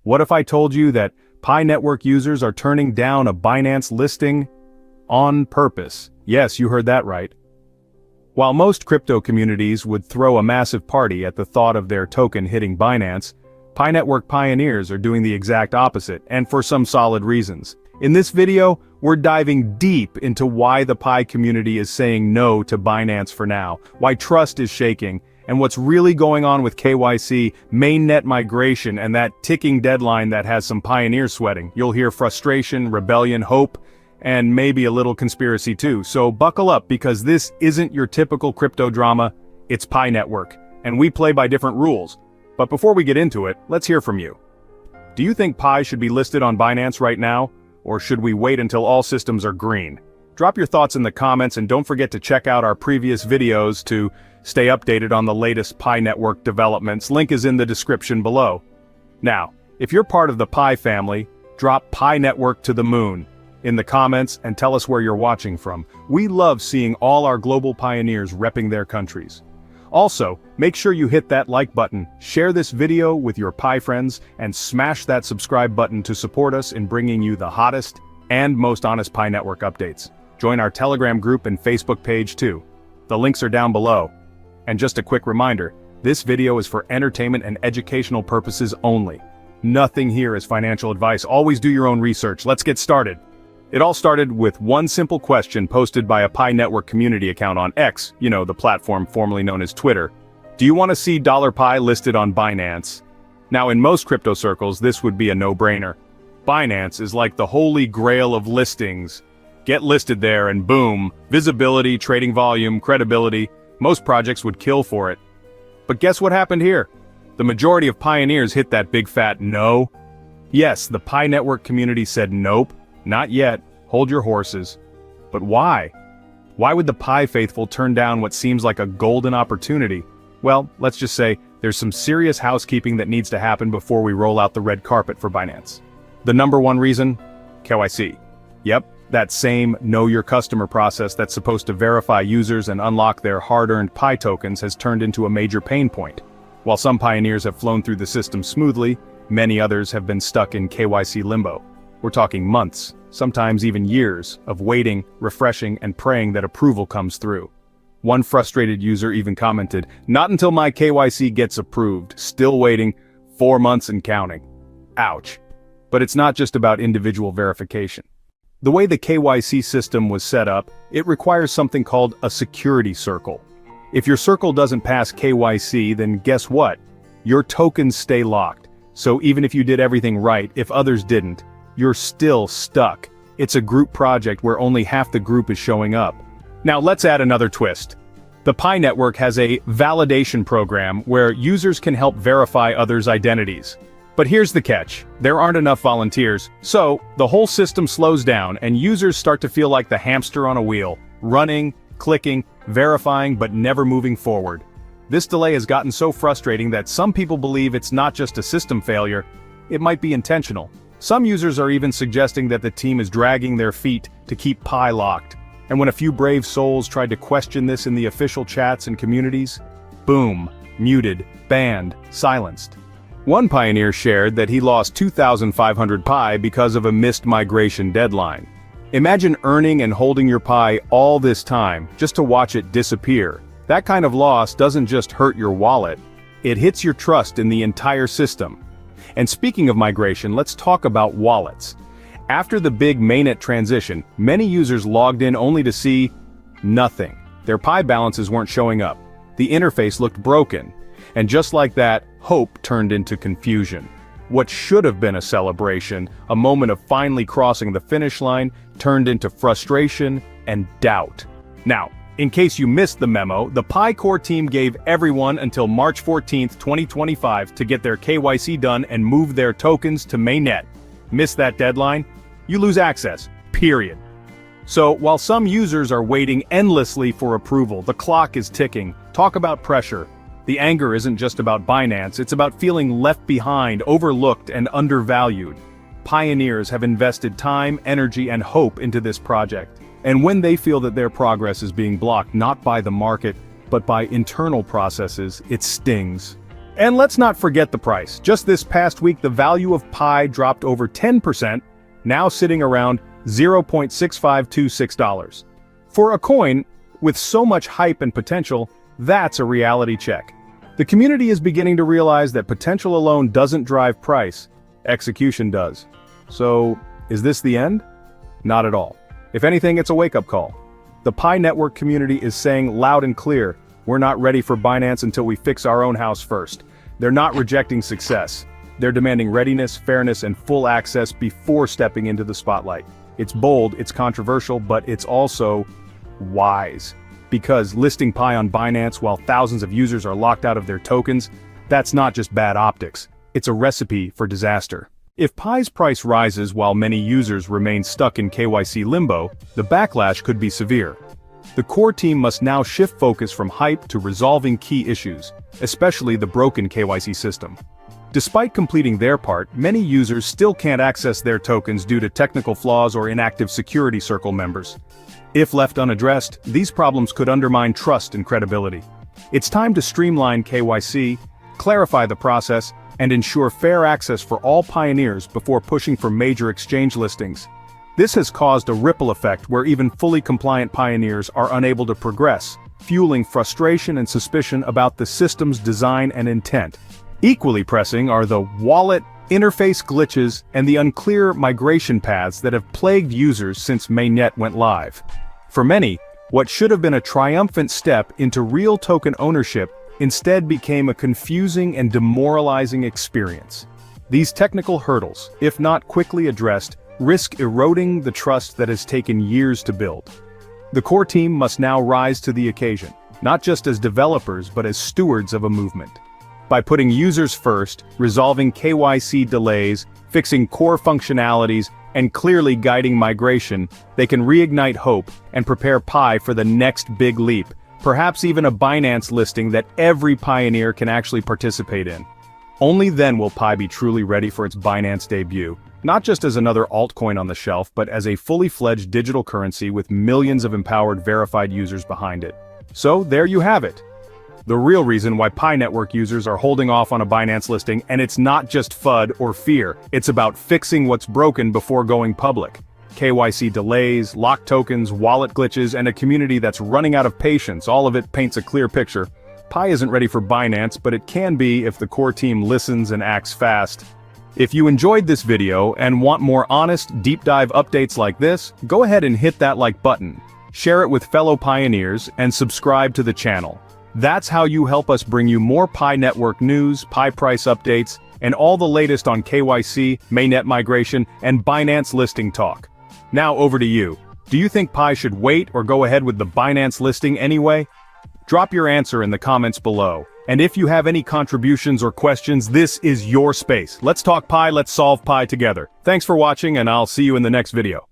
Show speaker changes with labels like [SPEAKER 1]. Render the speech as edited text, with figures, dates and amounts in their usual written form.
[SPEAKER 1] What if I told you that Pi Network users are turning down a Binance listing on purpose? Yes, you heard that right. While most crypto communities would throw a massive party at the thought of their token hitting Binance, Pi Network pioneers are doing the exact opposite, and for some solid reasons. In this video, we're diving deep into why the Pi community is saying no to Binance for now, why trust is shaking, and what's really going on with KYC, mainnet migration, and that ticking deadline that has some pioneers sweating. You'll hear frustration, rebellion, hope, and maybe a little conspiracy too. So buckle up, because this isn't your typical crypto drama, it's Pi Network, and we play by different rules. But before we get into it, let's hear from you. Do you think Pi should be listed on Binance right now, or should we wait until all systems are green? Drop your thoughts in the comments, and don't forget to check out our previous videos to stay updated on the latest Pi Network developments. Link is in the description below. Now, if you're part of the Pi family, drop Pi Network to the moon in the comments and tell us where you're watching from. We love seeing all our global pioneers repping their countries. Also, make sure you hit that like button, share this video with your Pi friends, and smash that subscribe button to support us in bringing you the hottest and most honest Pi Network updates. Join our Telegram group and Facebook page too. The links are down below. And just a quick reminder, this video is for entertainment and educational purposes only. Nothing here is financial advice. Always do your own research. Let's get started. It all started with one simple question posted by a Pi Network community account on X, the platform formerly known as Twitter. Do you want to see $Pi listed on Binance? Now, in most crypto circles, this would be a no-brainer. Binance is like the holy grail of listings. Get listed there and boom, visibility, trading volume, credibility. Most projects would kill for it. But guess what happened here? The majority of pioneers hit that big fat no. Yes, the Pi Network community said nope, not yet, hold your horses. But why? Why would the Pi faithful turn down what seems like a golden opportunity? Well, let's just say there's some serious housekeeping that needs to happen before we roll out the red carpet for Binance. The number one reason? KYC. Yep. That same know your customer process that's supposed to verify users and unlock their hard-earned Pi tokens has turned into a major pain point. While some pioneers have flown through the system smoothly, many others have been stuck in KYC limbo. We're talking months, sometimes even years, of waiting, refreshing, and praying that approval comes through. One frustrated user even commented, "Not until my KYC gets approved, still waiting, 4 months and counting." Ouch. But it's not just about individual verification. The way the KYC system was set up, it requires something called a security circle. If your circle doesn't pass KYC, then guess what? Your tokens stay locked. So even if you did everything right, if others didn't, you're still stuck. It's a group project where only half the group is showing up. Now let's add another twist. The Pi Network has a validation program where users can help verify others' identities. But here's the catch, there aren't enough volunteers, so the whole system slows down and users start to feel like the hamster on a wheel, running, clicking, verifying, but never moving forward. This delay has gotten so frustrating that some people believe it's not just a system failure, it might be intentional. Some users are even suggesting that the team is dragging their feet to keep Pi locked. And when a few brave souls tried to question this in the official chats and communities, boom, muted, banned, silenced. One pioneer shared that he lost 2,500 Pi because of a missed migration deadline. Imagine earning and holding your Pi all this time just to watch it disappear. That kind of loss doesn't just hurt your wallet, it hits your trust in the entire system. And speaking of migration, let's talk about wallets. After the big mainnet transition, many users logged in only to see nothing. Their Pi balances weren't showing up. The interface looked broken. And just like that, hope turned into confusion. What should have been a celebration, a moment of finally crossing the finish line, turned into frustration and doubt. Now, in case you missed the memo, the Pi Core team gave everyone until March 14, 2025 to get their KYC done and move their tokens to mainnet. Miss that deadline? You lose access, period. So, while some users are waiting endlessly for approval, the clock is ticking. Talk about pressure. The anger isn't just about Binance, it's about feeling left behind, overlooked, and undervalued. Pioneers have invested time, energy, and hope into this project. And when they feel that their progress is being blocked not by the market, but by internal processes, it stings. And let's not forget the price. Just this past week, the value of Pi dropped over 10%, now sitting around $0.6526. For a coin with so much hype and potential, that's a reality check. The community is beginning to realize that potential alone doesn't drive price, execution does. So, is this the end? Not at all. If anything, it's a wake-up call. The Pi network community is saying loud and clear, we're not ready for Binance until we fix our own house first. They're not rejecting success. They're demanding readiness, fairness, and full access before stepping into the spotlight. It's bold, it's controversial, but it's also wise. Because listing Pi on Binance while thousands of users are locked out of their tokens, that's not just bad optics, it's a recipe for disaster. If Pi's price rises while many users remain stuck in KYC limbo, the backlash could be severe. The core team must now shift focus from hype to resolving key issues, especially the broken KYC system. Despite completing their part, many users still can't access their tokens due to technical flaws or inactive security circle members. If left unaddressed, these problems could undermine trust and credibility. It's time to streamline KYC, clarify the process, and ensure fair access for all pioneers before pushing for major exchange listings. This has caused a ripple effect where even fully compliant pioneers are unable to progress, fueling frustration and suspicion about the system's design and intent. Equally pressing are the wallet interface glitches and the unclear migration paths that have plagued users since mainnet went live. For many, what should have been a triumphant step into real token ownership instead became a confusing and demoralizing experience. These technical hurdles, if not quickly addressed, risk eroding the trust that has taken years to build. The core team must now rise to the occasion, not just as developers but as stewards of a movement. By putting users first, resolving KYC delays, fixing core functionalities, and clearly guiding migration, they can reignite hope and prepare Pi for the next big leap, perhaps even a Binance listing that every pioneer can actually participate in. Only then will Pi be truly ready for its Binance debut, not just as another altcoin on the shelf, but as a fully fledged digital currency with millions of empowered verified users behind it. So there you have it. The real reason why Pi network users are holding off on a Binance listing, and it's not just FUD or fear, it's about fixing what's broken before going public. KYC delays, locked tokens, wallet glitches, and a community that's running out of patience, all of it paints a clear picture. Pi isn't ready for Binance, but it can be if the core team listens and acts fast. If you enjoyed this video and want more honest, deep dive updates like this, go ahead and hit that like button, share it with fellow pioneers, and subscribe to the channel. That's how you help us bring you more Pi network news, Pi price updates, and all the latest on KYC, mainnet migration, and Binance listing talk. Now over to you. Do you think Pi should wait or go ahead with the Binance listing anyway? Drop your answer in the comments below. And if you have any contributions or questions, this is your space. Let's talk Pi, let's solve Pi together. Thanks for watching, and I'll see you in the next video.